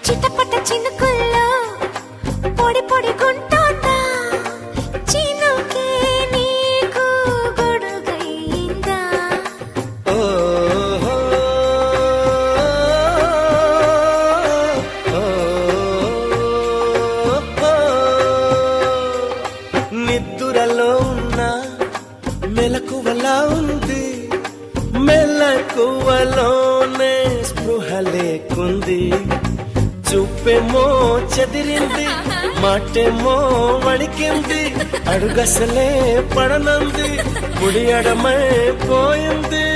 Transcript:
చిటపట చినుకుల్లో పొడి పొడి గుంటోందా చినుకే నీకు గొడుగైందా నిద్దురలో ఉన్న మెలకువలా ఉంది మెలకువలోనే స్పృహ లేకుంది చూపేమో చెదిరింది మాటేమో వణికింది అడుగసలే పడనంది ముడి అడమై పోయింది